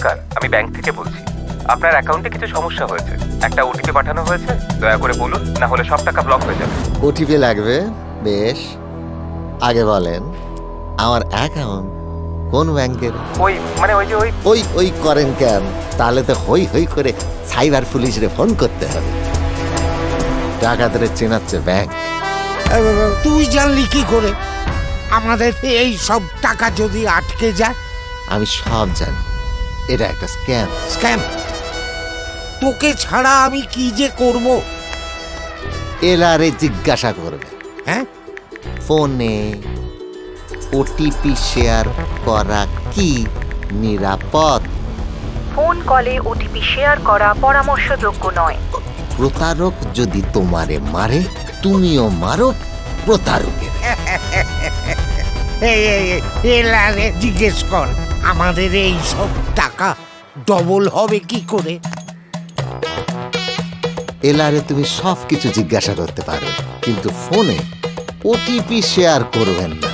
নমস্কার, আমি ব্যাংক থেকে বলছি। আপনার অ্যাকাউন্টে কিছু সমস্যা হয়েছে। একটা ওটিপি পাঠানো হয়েছে, দয়া করে বলুন, না হলে সব টাকা ব্লক হয়ে যাবে। ওটিপি লাগবে? বেশ, আগে বলেন আমার অ্যাকাউন্ট কোন ব্যাংকের? ওই ওই করেন কেন? তাহলে তো হই হই করে সাইবার পুলিশে ফোন করতে হবে। ডাকাতরে চেনাচ্ছে ব্যাংক। তুই জানলি কি করে আমাদের এই সব টাকা যদি আটকে যায়? আমি সব জানি, এটা একটা স্ক্যাম। স্ক্যাম? তোকে ছাড়া আমি কি যে করব? এলারে জিজ্ঞাসা করবে। হ্যাঁ, ফোনে ওটিপি শেয়ার করা কি নিরাপদ? ফোন কলে ওটিপি শেয়ার করা পরামর্শযোগ্য নয়। প্রতারক যদি তোমারে মারে, তুমিও মারো প্রতারকের। এলারে জিজ্ঞেস কর আমাদের এই সব টাকা ডবল হবে কি করে। এলারে তুমি সব কিছু জিজ্ঞাসা করতে পারো, কিন্তু ফোনে ওটিপি শেয়ার করবেন না।